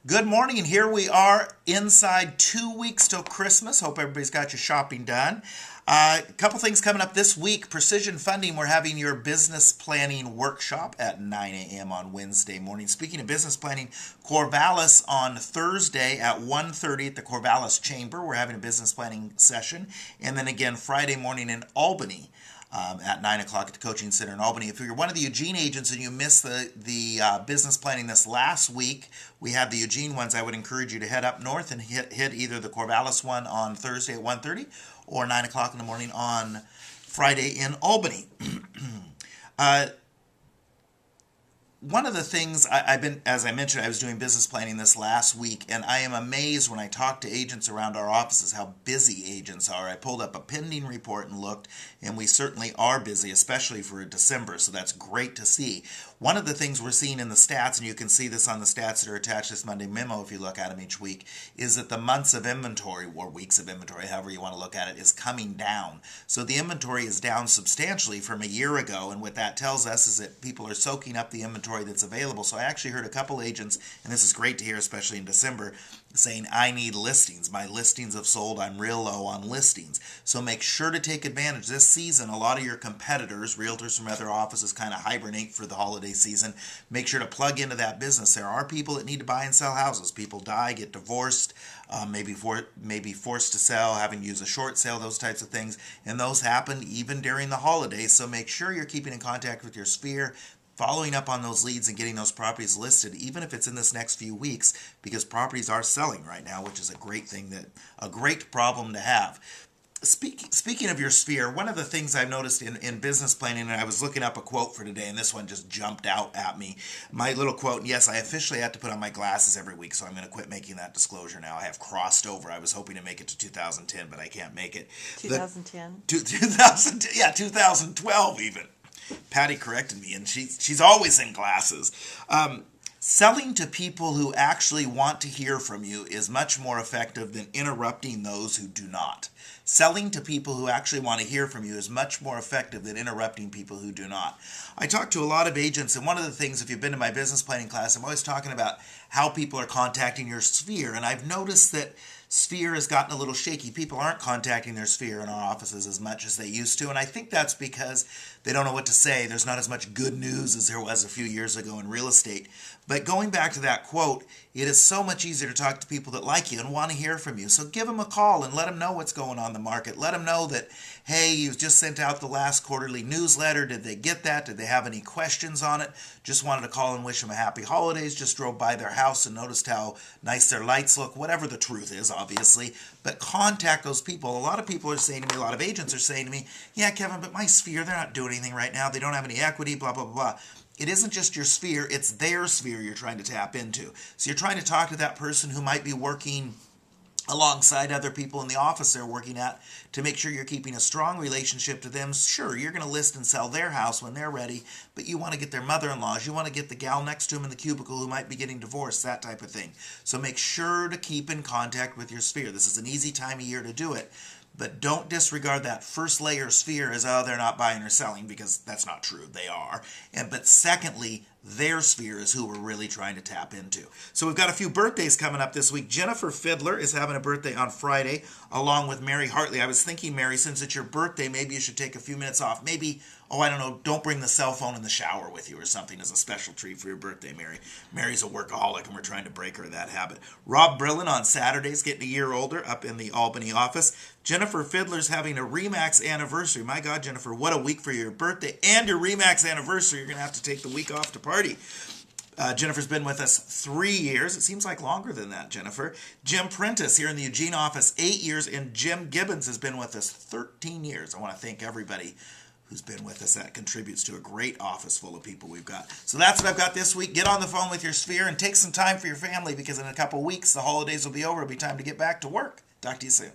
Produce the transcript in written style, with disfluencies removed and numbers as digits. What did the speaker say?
Good morning, and here we are inside 2 weeks till Christmas. Hope everybody's got your shopping done. A couple things coming up this week. Precision Funding, we're having your business planning workshop at 9 a.m. on Wednesday morning. Speaking of business planning, Corvallis on Thursday at 1:30 at the Corvallis Chamber. We're having a business planning session. And then again, Friday morning in Albany. At 9 o'clock at the Coaching Center in Albany. If you're one of the Eugene agents and you missed the business planning this last week, we had the Eugene ones. I would encourage you to head up north and hit either the Corvallis one on Thursday at 1:30 or 9 o'clock in the morning on Friday in Albany. One of the things I've been, as I mentioned, I was doing business planning this last week, and I am amazed when I talk to agents around our offices how busy agents are. I pulled up a pending report and looked, and we certainly are busy, especially for December, so that's great to see. One of the things we're seeing in the stats, and you can see this on the stats that are attached to this Monday memo if you look at them each week, is that the months of inventory, or weeks of inventory, however you want to look at it, is coming down. So the inventory is down substantially from a year ago, and what that tells us is that people are soaking up the inventory that's available. So I actually heard a couple agents, and this is great to hear, especially in December, saying, I need listings. My listings have sold. I'm real low on listings. So make sure to take advantage. This season, a lot of your competitors, realtors from other offices, kind of hibernate for the holiday season. Make sure to plug into that business. There are people that need to buy and sell houses. People die, get divorced, maybe forced to sell, having to use a short sale, those types of things. And those happen even during the holidays. So make sure you're keeping in contact with your sphere, following up on those leads and getting those properties listed, even if it's in this next few weeks, because properties are selling right now, which is a great thing, a great problem to have. Speaking of your sphere, one of the things I've noticed in business planning, and I was looking up a quote for today, and this one just jumped out at me. My little quote, and yes, I officially have to put on my glasses every week, so I'm going to quit making that disclosure now. I have crossed over. I was hoping to make it to 2010, but I can't make it. 2010? 2010, yeah, 2012 even. Patty corrected me, and she's always in glasses. Selling to people who actually want to hear from you is much more effective than interrupting those who do not. Selling to people who actually want to hear from you is much more effective than interrupting people who do not. I talk to a lot of agents, and one of the things, if you've been to my business planning class, I'm always talking about how people are contacting your sphere, and I've noticed that sphere has gotten a little shaky. People aren't contacting their sphere in our offices as much as they used to, and I think that's because they don't know what to say. There's not as much good news as there was a few years ago in real estate. But going back to that quote, it is so much easier to talk to people that like you and want to hear from you. So give them a call and let them know what's going on in the market. Let them know that, hey, you've just sent out the last quarterly newsletter. Did they get that? Did they have any questions on it? Just wanted to call and wish them a happy holidays. Just drove by their house and noticed how nice their lights look. Whatever the truth is, obviously. But contact those people. A lot of people are saying to me, a lot of agents are saying to me, yeah, Kevin, but my sphere, they're not doing anything right now. They don't have any equity, blah, blah, blah. It isn't just your sphere, it's their sphere you're trying to tap into. So you're trying to talk to that person who might be working alongside other people in the office they're working at to make sure you're keeping a strong relationship to them. Sure, you're going to list and sell their house when they're ready, but you want to get their mother-in-laws, you want to get the gal next to them in the cubicle who might be getting divorced, that type of thing. So make sure to keep in contact with your sphere. This is an easy time of year to do it. But don't disregard that first layer sphere as, oh, they're not buying or selling, because that's not true. They are. But secondly, their sphere is who we're really trying to tap into. So we've got a few birthdays coming up this week. Jennifer Fiddler is having a birthday on Friday, along with Mary Hartley. I was thinking, Mary, since it's your birthday, maybe you should take a few minutes off. Maybe, I don't know, don't bring the cell phone in the shower with you or something as a special treat for your birthday, Mary. Mary's a workaholic, and we're trying to break her of that habit. Rob Brillen on Saturdays, getting a year older, up in the Albany office. Jennifer Fiddler's having a RE/MAX anniversary. My God, Jennifer, what a week for your birthday and your RE/MAX anniversary. You're going to have to take the week off to party. Jennifer's been with us 3 years. It seems like longer than that, Jennifer. Jim Prentice here in the Eugene office, 8 years, and Jim Gibbons has been with us 13 years. I want to thank everybody who's been with us. That contributes to a great office full of people we've got. So that's what I've got this week. Get on the phone with your sphere and take some time for your family, because in a couple weeks, the holidays will be over. It'll be time to get back to work. Talk to you soon.